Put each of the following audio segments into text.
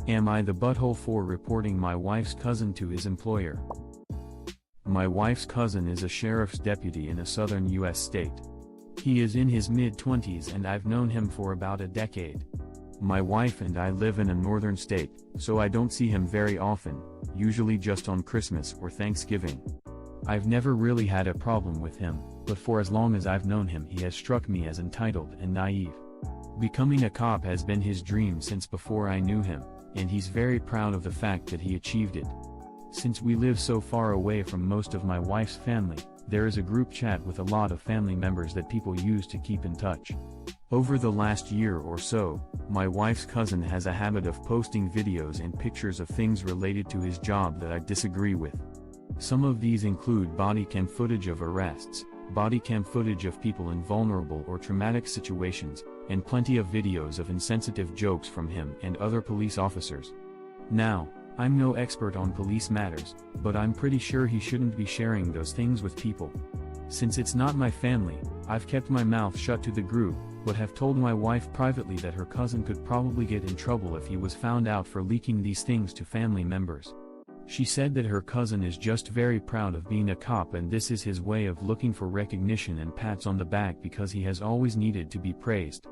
Am I the butthole for reporting my wife's cousin to his employer? My wife's cousin is a sheriff's deputy in a southern U.S. state. He is in his mid-20s and I've known him for about a decade. My wife and I live in a northern state, so I don't see him very often, usually just on Christmas or Thanksgiving. I've never really had a problem with him, but for as long as I've known him he has struck me as entitled and naive. Becoming a cop has been his dream since before I knew him, and he's very proud of the fact that he achieved it. Since we live so far away from most of my wife's family, there is a group chat with a lot of family members that people use to keep in touch. Over the last year or so, my wife's cousin has a habit of posting videos and pictures of things related to his job that I disagree with. Some of these include body cam footage of arrests, body cam footage of people in vulnerable or traumatic situations, and plenty of videos of insensitive jokes from him and other police officers. Now, I'm no expert on police matters, but I'm pretty sure he shouldn't be sharing those things with people. Since it's not my family, I've kept my mouth shut to the group, but have told my wife privately that her cousin could probably get in trouble if he was found out for leaking these things to family members. She said that her cousin is just very proud of being a cop and this is his way of looking for recognition and pats on the back because he has always needed to be praised.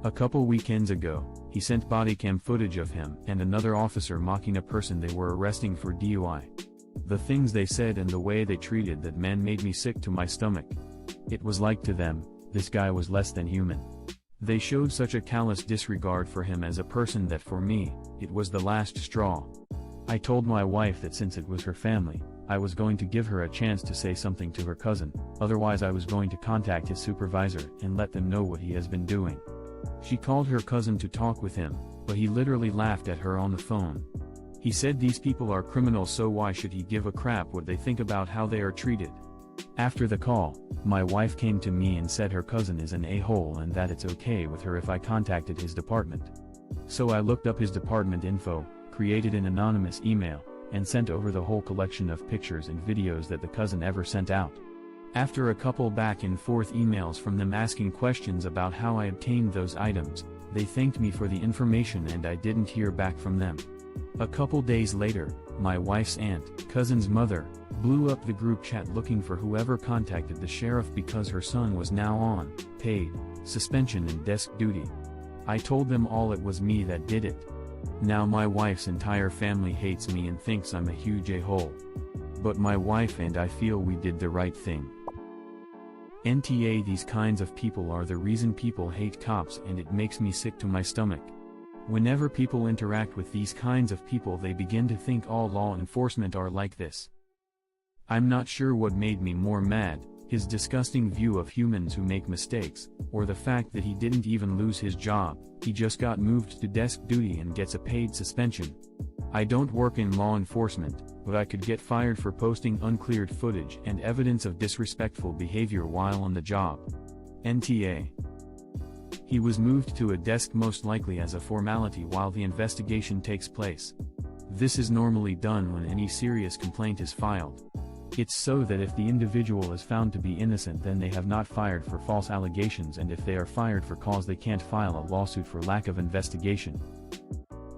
A couple weekends ago, he sent bodycam footage of him and another officer mocking a person they were arresting for DUI. The things they said and the way they treated that man made me sick to my stomach. It was like to them, this guy was less than human. They showed such a callous disregard for him as a person that for me, it was the last straw. I told my wife that since it was her family, I was going to give her a chance to say something to her cousin, otherwise I was going to contact his supervisor and let them know what he has been doing. She called her cousin to talk with him, but he literally laughed at her on the phone. He said these people are criminals, so why should he give a crap what they think about how they are treated? After the call, my wife came to me and said her cousin is an a-hole and that it's okay with her if I contacted his department. So I looked up his department info, created an anonymous email, and sent over the whole collection of pictures and videos that the cousin ever sent out. After a couple back and forth emails from them asking questions about how I obtained those items, they thanked me for the information and I didn't hear back from them. A couple days later, my wife's aunt, cousin's mother, blew up the group chat looking for whoever contacted the sheriff because her son was now on paid suspension and desk duty. I told them all it was me that did it. Now my wife's entire family hates me and thinks I'm a huge a-hole. But my wife and I feel we did the right thing. NTA, these kinds of people are the reason people hate cops and it makes me sick to my stomach. Whenever people interact with these kinds of people they begin to think all law enforcement are like this. I'm not sure what made me more mad, his disgusting view of humans who make mistakes, or the fact that he didn't even lose his job, he just got moved to desk duty and gets a paid suspension. I don't work in law enforcement, but I could get fired for posting uncleared footage and evidence of disrespectful behavior while on the job. NTA. He was moved to a desk most likely as a formality while the investigation takes place. This is normally done when any serious complaint is filed. It's so that if the individual is found to be innocent then they have not fired for false allegations, and if they are fired for cause they can't file a lawsuit for lack of investigation.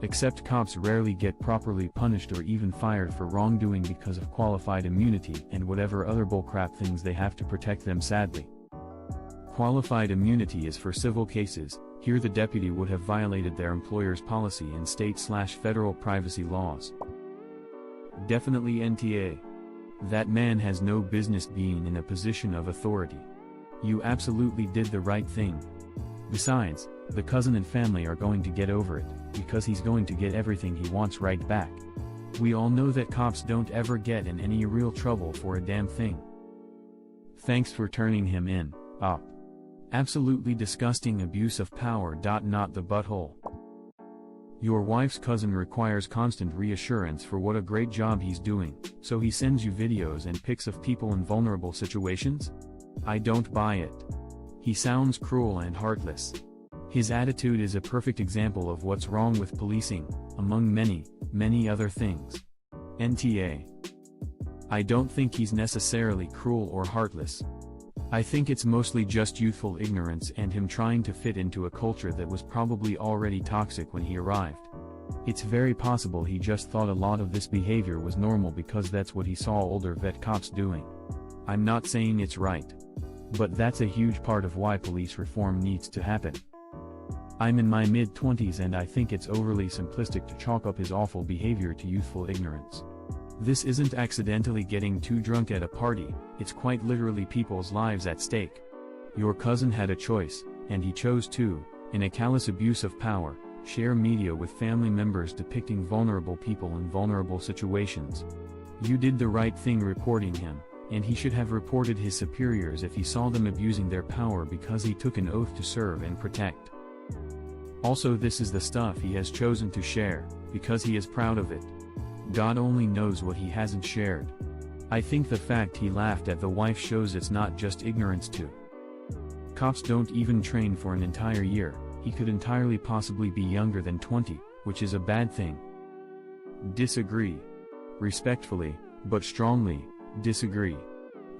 Except cops rarely get properly punished or even fired for wrongdoing because of qualified immunity and whatever other bullcrap things they have to protect them, sadly. Qualified immunity is for civil cases. Here the deputy would have violated their employer's policy and state/federal privacy laws. Definitely NTA. That man has no business being in a position of authority. You absolutely did the right thing. Besides, the cousin and family are going to get over it, because he's going to get everything he wants right back. We all know that cops don't ever get in any real trouble for a damn thing. Thanks for turning him in, op. Absolutely disgusting abuse of power. Not the butthole. Your wife's cousin requires constant reassurance for what a great job he's doing, so he sends you videos and pics of people in vulnerable situations? I don't buy it. He sounds cruel and heartless. His attitude is a perfect example of what's wrong with policing, among many other things. NTA. I don't think he's necessarily cruel or heartless. I think it's mostly just youthful ignorance and him trying to fit into a culture that was probably already toxic when he arrived. It's very possible he just thought a lot of this behavior was normal because that's what he saw older vet cops doing. I'm not saying it's right. But that's a huge part of why police reform needs to happen. I'm in my mid-20s and I think it's overly simplistic to chalk up his awful behavior to youthful ignorance. This isn't accidentally getting too drunk at a party, it's quite literally people's lives at stake. Your cousin had a choice, and he chose to, in a callous abuse of power, share media with family members depicting vulnerable people in vulnerable situations. You did the right thing reporting him, and he should have reported his superiors if he saw them abusing their power because he took an oath to serve and protect. Also, this is the stuff he has chosen to share, because he is proud of it. God only knows what he hasn't shared. I think the fact he laughed at the wife shows it's not just ignorance too. Cops don't even train for an entire year, he could entirely possibly be younger than 20, which is a bad thing. Disagree. Respectfully, but strongly, disagree.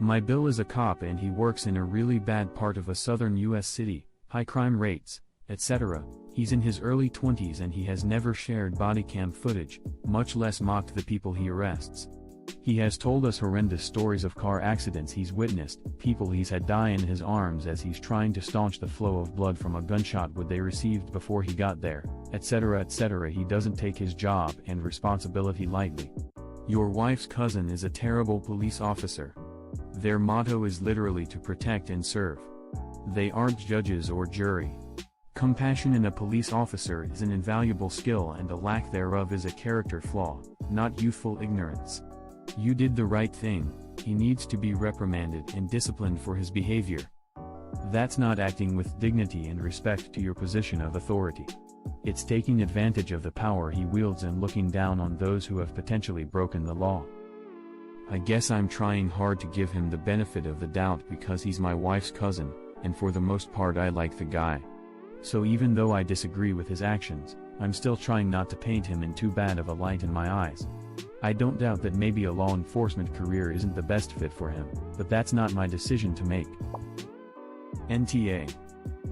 My Bill is a cop and he works in a really bad part of a southern US city, high crime rates, etc. He's in his early 20s and he has never shared body cam footage, much less mocked the people he arrests. He has told us horrendous stories of car accidents he's witnessed, people he's had die in his arms as he's trying to staunch the flow of blood from a gunshot wound they received before he got there, etc. etc. He doesn't take his job and responsibility lightly. Your wife's cousin is a terrible police officer. Their motto is literally to protect and serve. They aren't judges or jury. Compassion in a police officer is an invaluable skill and the lack thereof is a character flaw, not youthful ignorance. You did the right thing, he needs to be reprimanded and disciplined for his behavior. That's not acting with dignity and respect to your position of authority. It's taking advantage of the power he wields and looking down on those who have potentially broken the law. I guess I'm trying hard to give him the benefit of the doubt because he's my wife's cousin, and for the most part I like the guy. So even though I disagree with his actions, I'm still trying not to paint him in too bad of a light in my eyes. I don't doubt that maybe a law enforcement career isn't the best fit for him, but that's not my decision to make. NTA.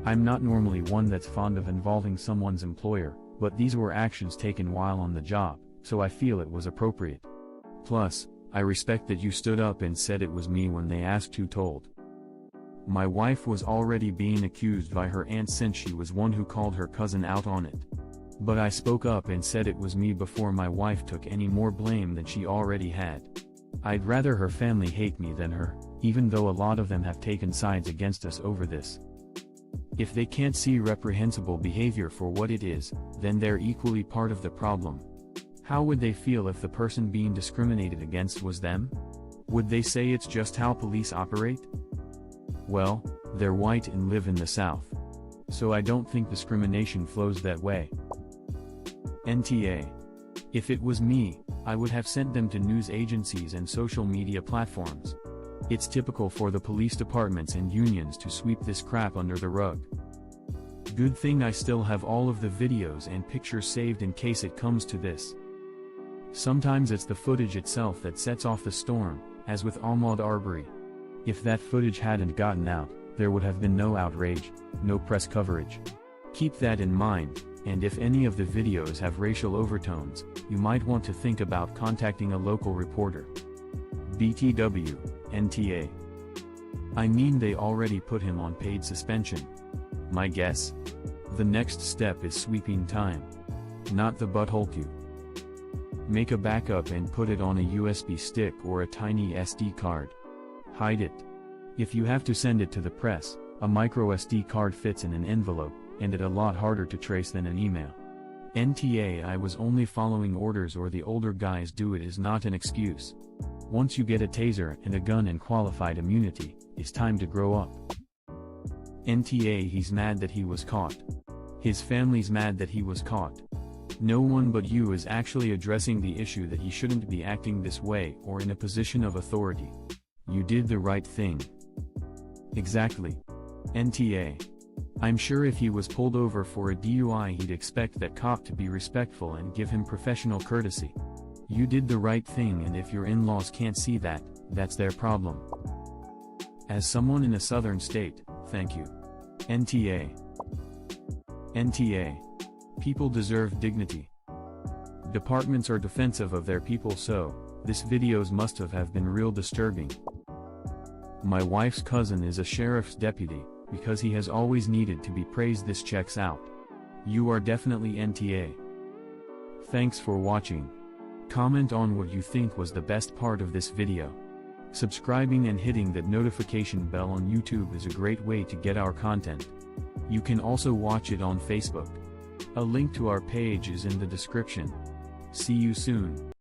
I'm not normally one that's fond of involving someone's employer, but these were actions taken while on the job, so I feel it was appropriate. Plus, I respect that you stood up and said it was me when they asked who told. My wife was already being accused by her aunt since she was one who called her cousin out on it. But I spoke up and said it was me before my wife took any more blame than she already had. I'd rather her family hate me than her, even though a lot of them have taken sides against us over this. If they can't see reprehensible behavior for what it is, then they're equally part of the problem. How would they feel if the person being discriminated against was them? Would they say it's just how police operate? Well, they're white and live in the South. So I don't think discrimination flows that way. NTA. If it was me, I would have sent them to news agencies and social media platforms. It's typical for the police departments and unions to sweep this crap under the rug. Good thing I still have all of the videos and pictures saved in case it comes to this. Sometimes it's the footage itself that sets off the storm, as with Ahmaud Arbery. If that footage hadn't gotten out, there would have been no outrage, no press coverage. Keep that in mind, and if any of the videos have racial overtones, you might want to think about contacting a local reporter. BTW, NTA. I mean, they already put him on paid suspension. My guess? The next step is sweeping time. Not the butthole queue. Make a backup and put it on a USB stick or a tiny SD card. Hide it. If you have to send it to the press, a micro SD card fits in an envelope, and it's a lot harder to trace than an email. NTA. I was only following orders or the older guys do it is not an excuse. Once you get a taser and a gun and qualified immunity, it's time to grow up. NTA. He's mad that he was caught. His family's mad that he was caught. No one but you is actually addressing the issue that he shouldn't be acting this way or in a position of authority. You did the right thing. Exactly. NTA. I'm sure if he was pulled over for a DUI he'd expect that cop to be respectful and give him professional courtesy. You did the right thing, and if your in-laws can't see that, that's their problem. As someone in a southern state, thank you. NTA. NTA. People deserve dignity. Departments are defensive of their people, so this videos must have been real disturbing. My wife's cousin is a sheriff's deputy, because he has always needed to be praised. This checks out. You are definitely NTA. Thanks for watching. Comment on what you think was the best part of this video. Subscribing and hitting that notification bell on YouTube is a great way to get our content. You can also watch it on Facebook. A link to our page is in the description. See you soon.